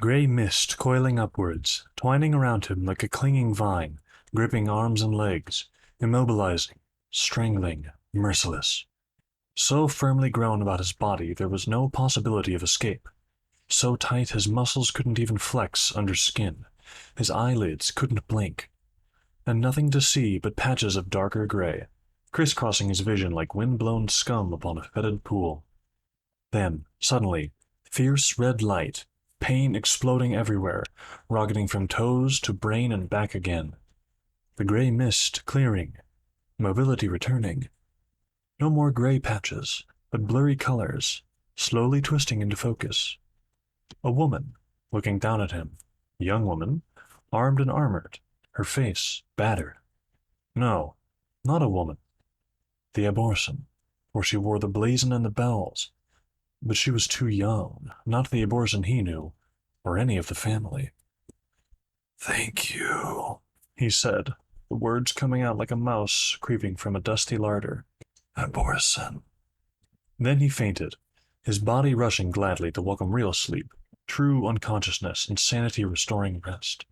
Grey mist coiling upwards, twining around him like a clinging vine, gripping arms and legs, immobilizing, strangling, merciless. So firmly grown about his body there was no possibility of escape. So tight his muscles couldn't even flex under skin. His eyelids couldn't blink. And nothing to see but patches of darker gray, crisscrossing his vision like wind-blown scum upon a fetid pool. Then, suddenly, fierce red light, pain exploding everywhere, rocketing from toes to brain and back again. The gray mist clearing, mobility returning. No more gray patches, but blurry colors, slowly twisting into focus. A woman, looking down at him. A young woman, armed and armored, her face battered. No, not a woman. The abortion, for she wore the blazon and the bells. But she was too young, not the abortion he knew, or any of the family. "Thank you," he said, the words coming out like a mouse creeping from a dusty larder. "Abortion." Then he fainted, his body rushing gladly to welcome real sleep, true unconsciousness and sanity-restoring rest.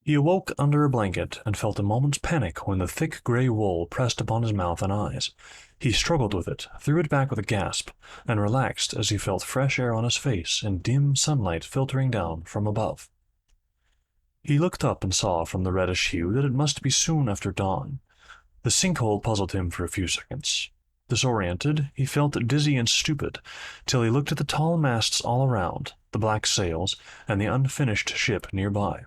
He awoke under a blanket and felt a moment's panic when the thick gray wool pressed upon his mouth and eyes. He struggled with it, threw it back with a gasp, and relaxed as he felt fresh air on his face and dim sunlight filtering down from above. He looked up and saw from the reddish hue that it must be soon after dawn. The sinkhole puzzled him for a few seconds. Disoriented, he felt dizzy and stupid, till he looked at the tall masts all around, the black sails, and the unfinished ship nearby.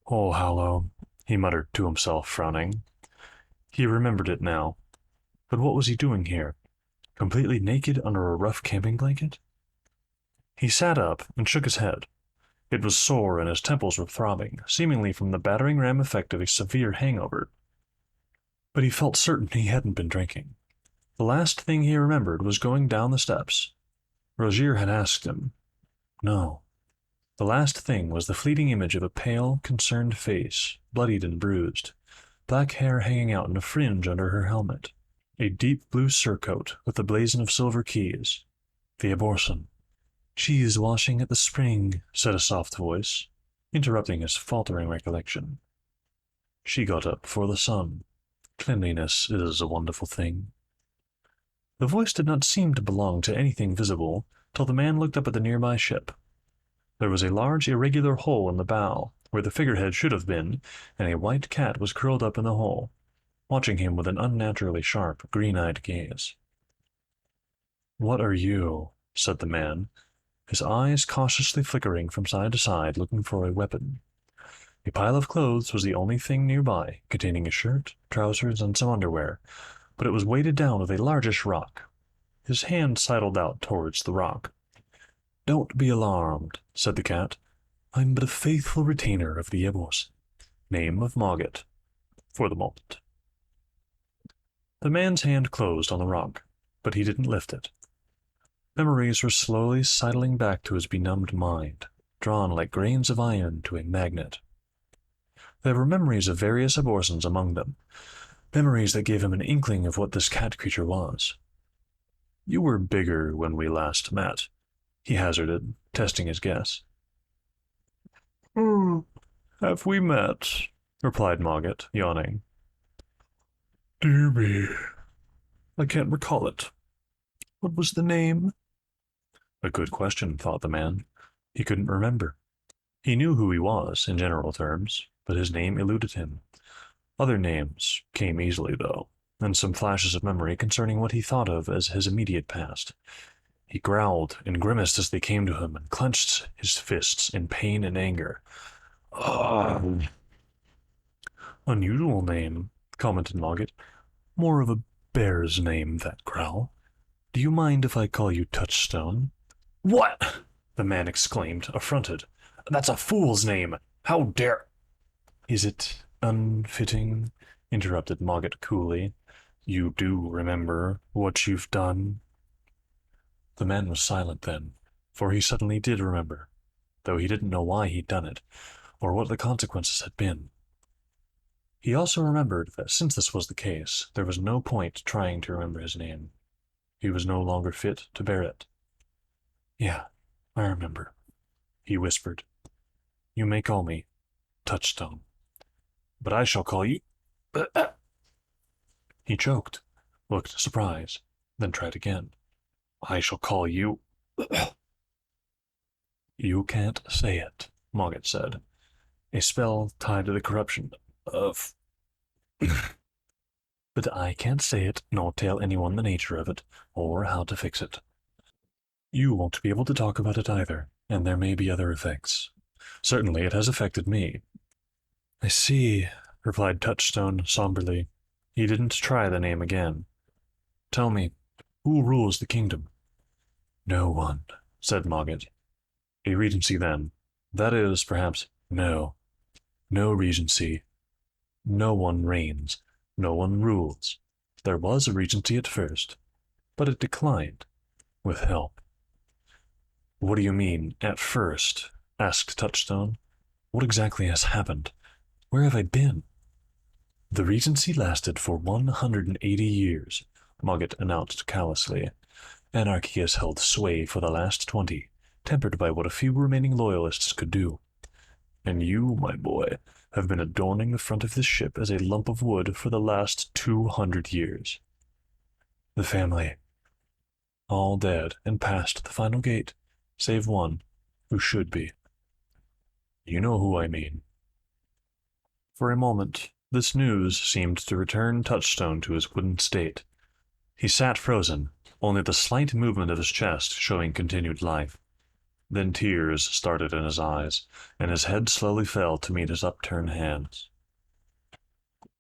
"Oh, Hallow," he muttered to himself, frowning. He remembered it now. But what was he doing here? Completely naked under a rough camping blanket? He sat up and shook his head. It was sore and his temples were throbbing, seemingly from the battering ram effect of a severe hangover. But he felt certain he hadn't been drinking. The last thing he remembered was going down the steps. Rogier had asked him. No. The last thing was the fleeting image of a pale, concerned face, bloodied and bruised, black hair hanging out in a fringe under her helmet, a deep blue surcoat with the blazon of silver keys. The abortion. "She is washing at the spring," said a soft voice, interrupting his faltering recollection. She got up before the sun. Cleanliness is a wonderful thing. The voice did not seem to belong to anything visible till the man looked up at the nearby ship. There was a large irregular hole in the bow, where the figurehead should have been, and a white cat was curled up in the hole, watching him with an unnaturally sharp, green-eyed gaze. "What are you?" said the man, his eyes cautiously flickering from side to side, looking for a weapon. A pile of clothes was the only thing nearby, containing a shirt, trousers, and some underwear, but it was weighted down with a largish rock. His hand sidled out towards the rock. "Don't be alarmed," said the cat. "I'm but a faithful retainer of the abortion. Name of Mogget, for the moment." The man's hand closed on the rock, but he didn't lift it. Memories were slowly sidling back to his benumbed mind, drawn like grains of iron to a magnet. There were memories of various abortions among them, memories that gave him an inkling of what this cat creature was. "You were bigger when we last met," he hazarded, testing his guess. "Have we met?" replied Mogget, yawning. "Dear me, I can't recall it. What was the name?" A good question, thought the man. He couldn't remember. He knew who he was, in general terms, but his name eluded him. Other names came easily, though, and some flashes of memory concerning what he thought of as his immediate past. He growled and grimaced as they came to him and clenched his fists in pain and anger. "Ugh." "Unusual name," commented Mogget. "More of a bear's name, that growl. Do you mind if I call you Touchstone?" "What?" the man exclaimed, affronted. "That's a fool's name. How dare—" "Is it unfitting?" interrupted Mogget coolly. "You do remember what you've done?" The man was silent then, for he suddenly did remember, though he didn't know why he'd done it, or what the consequences had been. He also remembered that since this was the case, there was no point trying to remember his name. He was no longer fit to bear it. "Yeah, I remember. he whispered. You may call me Touchstone, but I shall call you. He choked, looked surprised, then tried again. I shall call you. You can't say it, Mogget said. A spell tied to the corruption of. But I can't say it, nor tell anyone the nature of it, or how to fix it. You won't be able to talk about it either, and there may be other effects. Certainly it has affected me. I see, replied Touchstone somberly. He didn't try the name again. Tell me, who rules the kingdom? No one, said Mogget. A regency, then. That is, perhaps, no. No regency. No one reigns. No one rules. There was a regency at first, but it declined, with help. What do you mean, at first? Asked Touchstone. What exactly has happened? Where have I been? The regency lasted for 180 years, Mogget announced callously. Anarchy has held sway for the last 20, tempered by what a few remaining loyalists could do. And you, my boy, have been adorning the front of this ship as a lump of wood for the last 200 years. The family, all dead and past the final gate, save one, who should be. You know who I mean. For a moment, this news seemed to return Touchstone to his wooden state. He sat frozen, only the slight movement of his chest showing continued life. Then tears started in his eyes, and his head slowly fell to meet his upturned hands.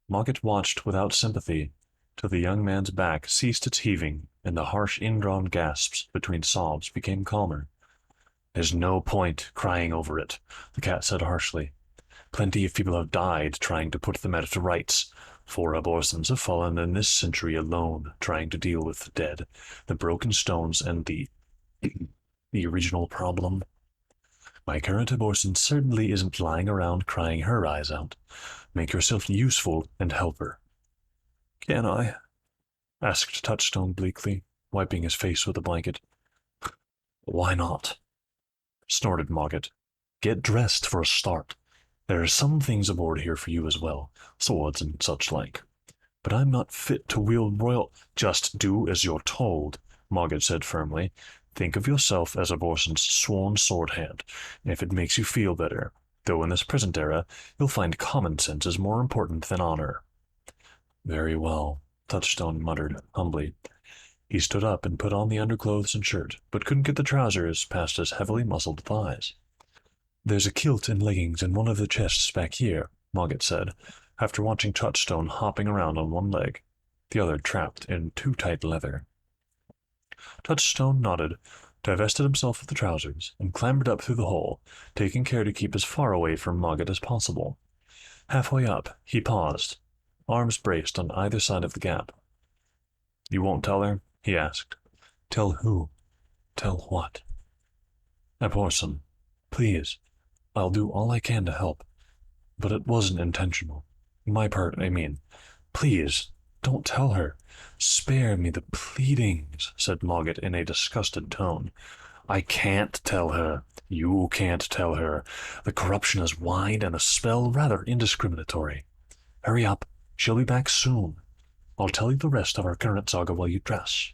Mogget watched without sympathy till the young man's back ceased its heaving and the harsh indrawn gasps between sobs became calmer. There's no point crying over it, the cat said harshly. Plenty of people have died trying to put the matter to rights. 4 abortions have fallen in this century alone trying to deal with the dead, the broken stones, and the original problem. My current abortion certainly isn't lying around crying her eyes out. Make yourself useful and help her. Can I? Asked Touchstone bleakly, wiping his face with a blanket. Why not? Snorted Mogget. Get dressed for a start. There are some things aboard here for you as well, swords and such like. But I'm not fit to wield royal. Just do as you're told, Mogget said firmly. Think of yourself as abortion's sworn sword hand, and if it makes you feel better, though in this present era, you'll find common sense is more important than honor. Very well, Touchstone muttered humbly. He stood up and put on the underclothes and shirt, but couldn't get the trousers past his heavily muscled thighs. There's a kilt and leggings in one of the chests back here, Mogget said, after watching Touchstone hopping around on one leg, the other trapped in too tight leather. Touchstone nodded, divested himself of the trousers, and clambered up through the hole, taking care to keep as far away from Mogget as possible. Halfway up, he paused, arms braced on either side of the gap. You won't tell her? He asked. Tell who? Tell what? Aborson. Please. I'll do all I can to help. But it wasn't intentional. My part, I mean. Please, don't tell her. Spare me the pleadings, said Mogget in a disgusted tone. I can't tell her. You can't tell her. The corruption is wide and the spell rather indiscriminatory. Hurry up. She'll be back soon. I'll tell you the rest of our current saga while you dress.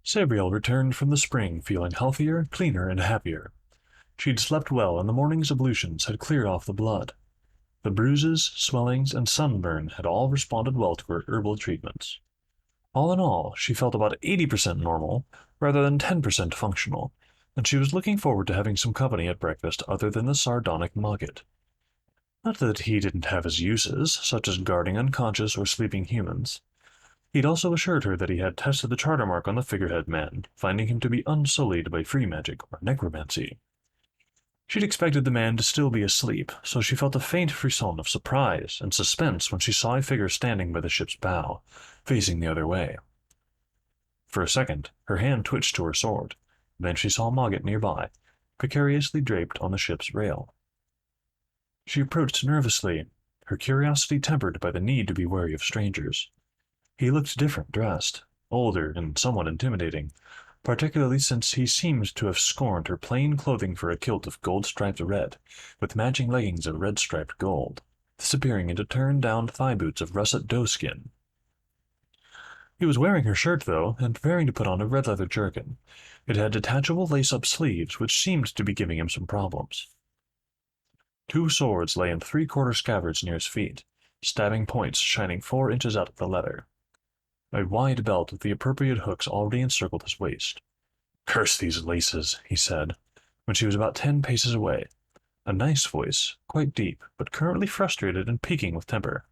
Sabriel returned from the spring feeling healthier, cleaner, and happier. She'd slept well, and the morning's ablutions had cleared off the blood. The bruises, swellings, and sunburn had all responded well to her herbal treatments. All in all, she felt about 80% normal, rather than 10% functional, and she was looking forward to having some company at breakfast other than the sardonic Mogget. Not that he didn't have his uses, such as guarding unconscious or sleeping humans. He'd also assured her that he had tested the charter mark on the figurehead man, finding him to be unsullied by free magic or necromancy. She'd expected the man to still be asleep, so she felt a faint frisson of surprise and suspense when she saw a figure standing by the ship's bow, facing the other way. For a second, her hand twitched to her sword. Then she saw Mogget nearby, precariously draped on the ship's rail. She approached nervously, her curiosity tempered by the need to be wary of strangers. He looked different dressed, older and somewhat intimidating, particularly since he seemed to have scorned her plain clothing for a kilt of gold-striped red, with matching leggings of red-striped gold, disappearing into turned-down thigh boots of russet doeskin. He was wearing her shirt, though, and preparing to put on a red leather jerkin. It had detachable lace-up sleeves, which seemed to be giving him some problems. 2 swords lay in 3/4 scabbards near his feet, stabbing points shining 4 inches out of the leather. A wide belt with the appropriate hooks already encircled his waist. "Curse these laces," he said, when she was about 10 paces away. A nice voice, quite deep, but currently frustrated and peaking with temper.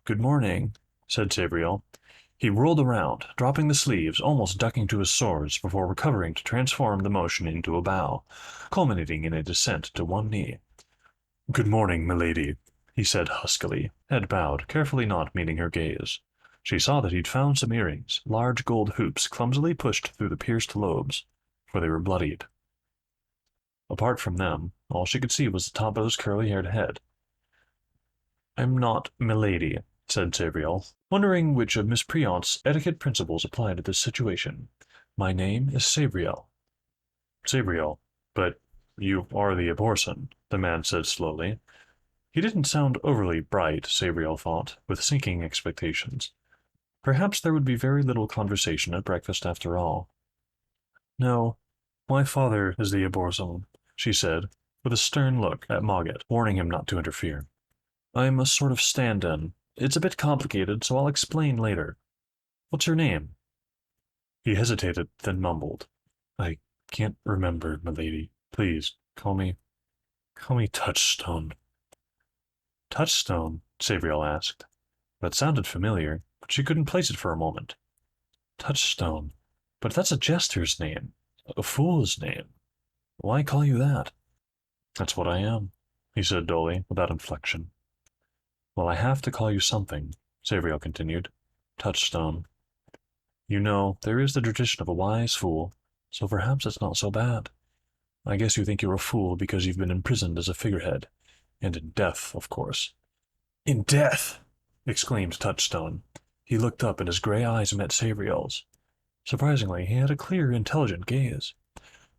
"Good morning," said Sabriel. He whirled around, dropping the sleeves, almost ducking to his swords before recovering to transform the motion into a bow, culminating in a descent to one knee. "Good morning, milady," he said huskily, head bowed, carefully not meeting her gaze. She saw that he'd found some earrings, large gold hoops clumsily pushed through the pierced lobes, for they were bloodied. Apart from them, all she could see was the top of his curly-haired head. "I'm not milady," said Sabriel, wondering which of Miss Priant's etiquette principles applied to this situation. "My name is Sabriel." "Sabriel, but you are the Aborson," the man said slowly. He didn't sound overly bright, Sabriel thought, with sinking expectations. Perhaps there would be very little conversation at breakfast after all. "No, my father is the Aborson," she said, with a stern look at Mogget, warning him not to interfere. "I'm a sort of stand-in. It's a bit complicated, so I'll explain later. What's your name?" He hesitated, then mumbled. "I can't remember, milady. Please, call me Touchstone." "Touchstone?" Sabriel asked. That sounded familiar, but she couldn't place it for a moment. "Touchstone? But that's a jester's name, a fool's name. Why call you that?" "That's what I am," he said dully, without inflection. "Well, I have to call you something," Sabriel continued. "Touchstone. You know, there is the tradition of a wise fool, so perhaps it's not so bad. I guess you think you're a fool because you've been imprisoned as a figurehead, and in death, of course." "In death!" exclaimed Touchstone. He looked up and his gray eyes met Sabriel's. Surprisingly, he had a clear, intelligent gaze.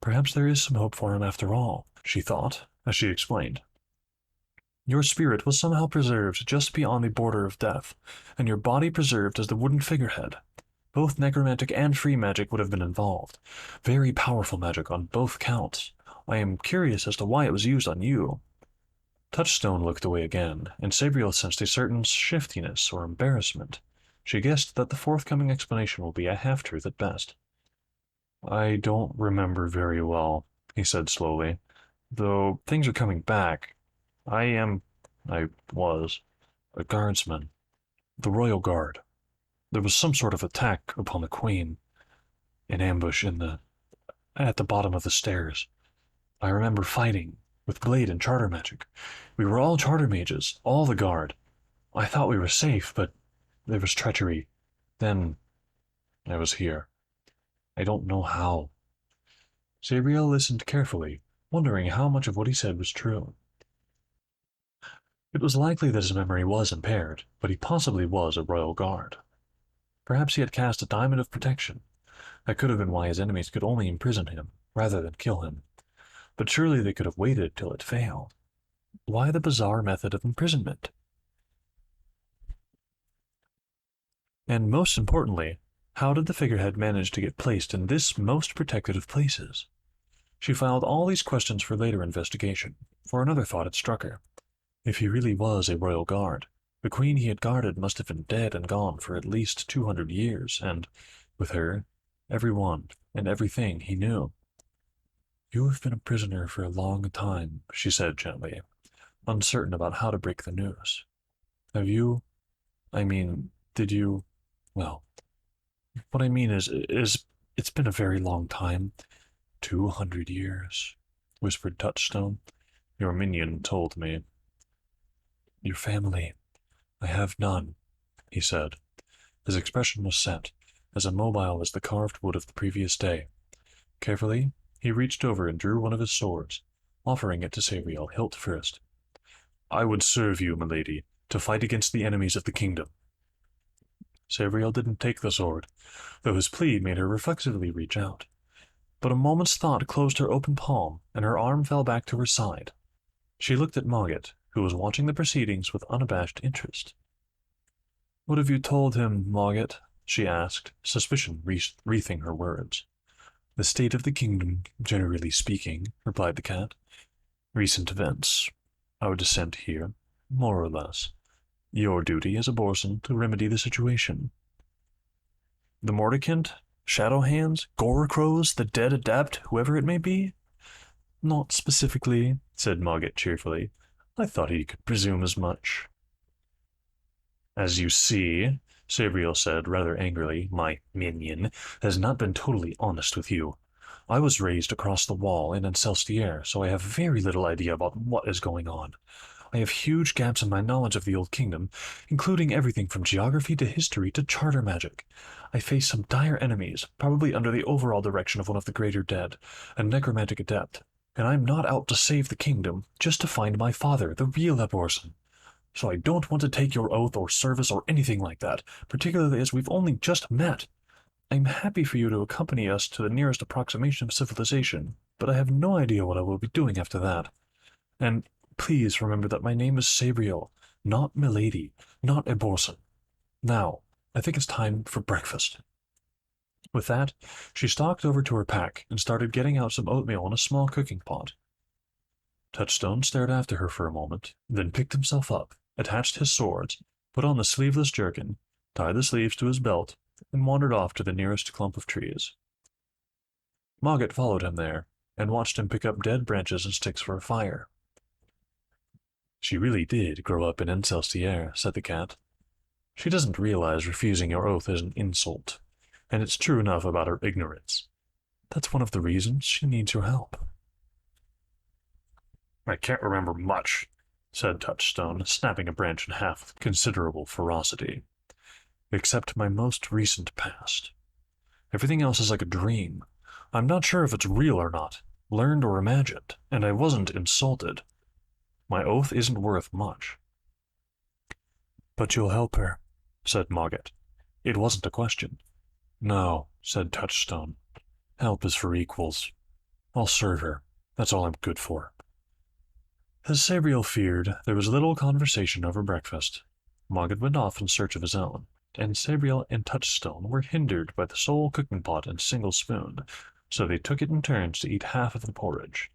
Perhaps there is some hope for him after all, she thought, as she explained. "Your spirit was somehow preserved just beyond the border of death, and your body preserved as the wooden figurehead. Both necromantic and free magic would have been involved. Very powerful magic on both counts. I am curious as to why it was used on you." Touchstone looked away again, and Sabriel sensed a certain shiftiness or embarrassment. She guessed that the forthcoming explanation will be a half-truth at best. "I don't remember very well," he said slowly, "though things are coming back. I was, a guardsman. The Royal Guard. There was some sort of attack upon the Queen. An ambush at the bottom of the stairs. I remember fighting, with blade and charter magic. We were all charter mages, all the Guard. I thought we were safe, but there was treachery. Then I was here. I don't know how." Sabriel listened carefully, wondering how much of what he said was true. It was likely that his memory was impaired, but he possibly was a royal guard. Perhaps he had cast a diamond of protection. That could have been why his enemies could only imprison him, rather than kill him. But surely they could have waited till it failed. Why the bizarre method of imprisonment? And most importantly, how did the figurehead manage to get placed in this most protected of places? She filed all these questions for later investigation, for another thought had struck her. If he really was a royal guard, the queen he had guarded must have been dead and gone for at least 200 years, and, with her, everyone and everything he knew. "You have been a prisoner for a long time," she said gently, uncertain about how to break the news. "Have you, did you, well, what I mean is, it's been a very long time. 200 years, whispered Touchstone. "Your minion told me." "Your family. I have none," he said. His expression was set, as immobile as the carved wood of the previous day. Carefully, he reached over and drew one of his swords, offering it to Sabriel hilt first. "I would serve you, milady, to fight against the enemies of the kingdom." Sabriel didn't take the sword, though his plea made her reflexively reach out. But a moment's thought closed her open palm, and her arm fell back to her side. She looked at Mogget, who was watching the proceedings with unabashed interest. "What have you told him, Mogget?" she asked, suspicion wreathing her words. "The state of the kingdom, generally speaking," replied the cat. "Recent events. Our descent here, more or less. Your duty as a Borson to remedy the situation." "The Mordicant? Shadow Hands? Gore Crows? The Dead Adept? Whoever it may be?" "Not specifically," said Mogget cheerfully. "I thought he could presume as much." "As you see," Sabriel said rather angrily, "my minion has not been totally honest with you. I was raised across the wall in Ancelstiere, so I have very little idea about what is going on. I have huge gaps in my knowledge of the Old Kingdom, including everything from geography to history to charter magic. I face some dire enemies, probably under the overall direction of one of the Greater Dead, a necromantic adept, and I'm not out to save the kingdom, just to find my father, the real Eborson. So I don't want to take your oath or service or anything like that, particularly as we've only just met. I'm happy for you to accompany us to the nearest approximation of civilization, but I have no idea what I will be doing after that. And please remember that my name is Sabriel, not Milady, not Eborson. Now, I think it's time for breakfast." With that, she stalked over to her pack and started getting out some oatmeal in a small cooking pot. Touchstone stared after her for a moment, then picked himself up, attached his swords, put on the sleeveless jerkin, tied the sleeves to his belt, and wandered off to the nearest clump of trees. Mogget followed him there, and watched him pick up dead branches and sticks for a fire. "She really did grow up in Ancelstiere," said the cat. "She doesn't realize refusing your oath is an insult, and it's true enough about her ignorance. That's one of the reasons she needs your help." "I can't remember much," said Touchstone, snapping a branch in half with considerable ferocity. "Except my most recent past. Everything else is like a dream. I'm not sure if it's real or not, learned or imagined, and I wasn't insulted. My oath isn't worth much." "But you'll help her," said Mogget. It wasn't a question. "No," said Touchstone. "Help is for equals. I'll serve her. That's all I'm good for." As Sabriel feared, there was little conversation over breakfast. Mogget went off in search of his own, and Sabriel and Touchstone were hindered by the sole cooking pot and single spoon, so they took it in turns to eat half of the porridge.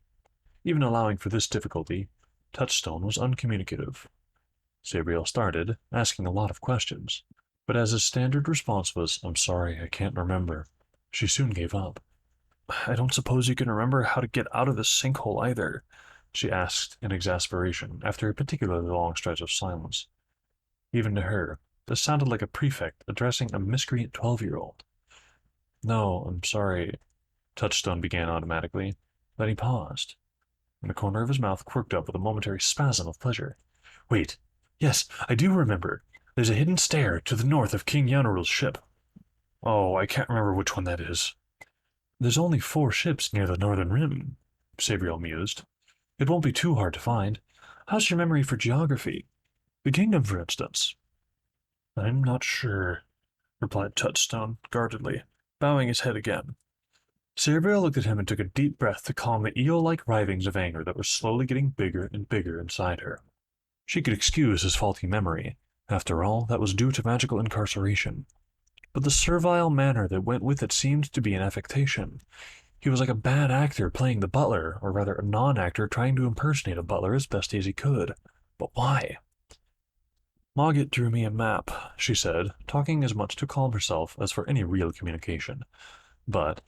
Even allowing for this difficulty, Touchstone was uncommunicative. Sabriel started, asking a lot of questions, but as his standard response was, "I'm sorry, I can't remember," she soon gave up. "I don't suppose you can remember how to get out of this sinkhole either," she asked in exasperation, after a particularly long stretch of silence. Even to her, this sounded like a prefect addressing a miscreant 12-year-old. "No, I'm sorry," Touchstone began automatically. Then he paused, and the corner of his mouth quirked up with a momentary spasm of pleasure. "Wait, yes, I do remember. There's a hidden stair to the north of King Yanarul's ship. Oh, I can't remember which one that is." "There's only 4 ships near the northern rim," Sabriel mused. "It won't be too hard to find. How's your memory for geography? The kingdom, for instance?" "I'm not sure," replied Touchstone guardedly, bowing his head again. Sabriel looked at him and took a deep breath to calm the eel-like writhings of anger that were slowly getting bigger and bigger inside her. She could excuse his faulty memory. After all, that was due to magical incarceration. But the servile manner that went with it seemed to be an affectation. He was like a bad actor playing the butler, or rather a non-actor trying to impersonate a butler as best as he could. But why? "Mogget drew me a map," she said, talking as much to calm herself as for any real communication. But,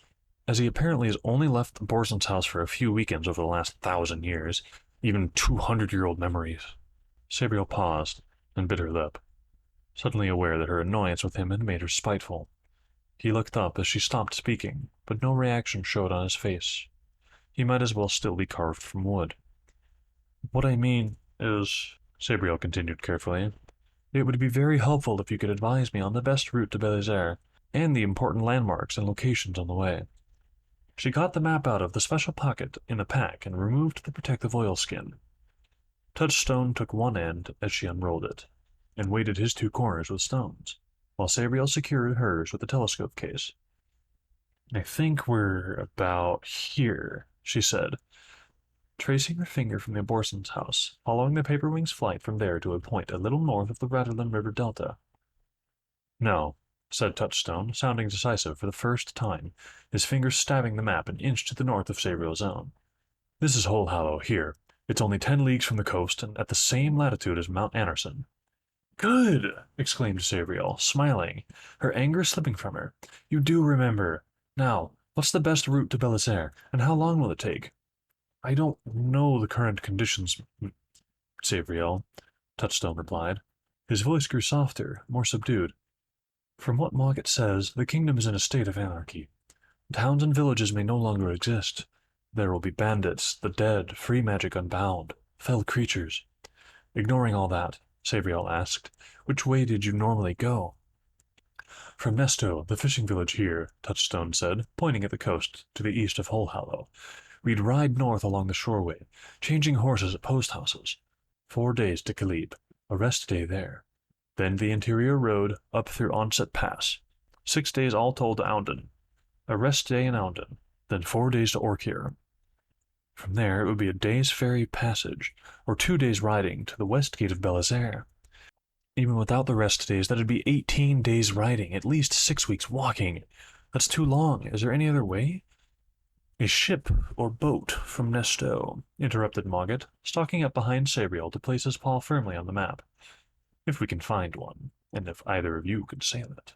as he apparently has only left the Borson's house for a few weekends over the last 1,000 years, even 200-year-old memories. Sabriel paused and bit her lip, suddenly aware that her annoyance with him had made her spiteful. He looked up as she stopped speaking, but no reaction showed on his face. He might as well still be carved from wood. "What I mean is," Sabriel continued carefully, "it would be very helpful if you could advise me on the best route to Belisaire, and the important landmarks and locations on the way." She got the map out of the special pocket in the pack and removed the protective oilskin. Touchstone took one end as she unrolled it, and weighted his 2 corners with stones, while Sabriel secured hers with the telescope case. I think we're about here, she said, tracing her finger from the Aborson's house, following the Paperwing's flight from there to a point a little north of the Ratterland River Delta. No, said Touchstone, sounding decisive for the first time, his finger stabbing the map an inch to the north of Sabriel's own. This is Whole Hollow, here. It's only 10 leagues from the coast and at the same latitude as Mount Anderson. Good! Exclaimed Sabriel, smiling, her anger slipping from her. You do remember. Now, what's the best route to Belisaire, and how long will it take? I don't know the current conditions, Sabriel, Touchstone replied. His voice grew softer, more subdued. From what Mogget says, the kingdom is in a state of anarchy. Towns and villages may no longer exist. There will be bandits, the dead, free magic unbound, fell creatures. Ignoring all that, Sabriel asked, which way did you normally go? From Nesto, the fishing village here, Touchstone said, pointing at the coast to the east of Whole Hollow. We'd ride north along the shoreway, changing horses at post houses. 4 days to Calib, a rest day there. Then the interior road up through Onset Pass. 6 days all told to Oundon. A rest day in Oundon, then 4 days to Orkir. From there it would be a day's ferry passage, or 2 days riding to the west gate of Belisaire. Even without the rest days, that'd be 18 days riding, at least 6 weeks walking. That's too long. Is there any other way? A ship or boat from Nesto, interrupted Mogget, stalking up behind Sabriel to place his paw firmly on the map. If we can find one, and if either of you could sail it.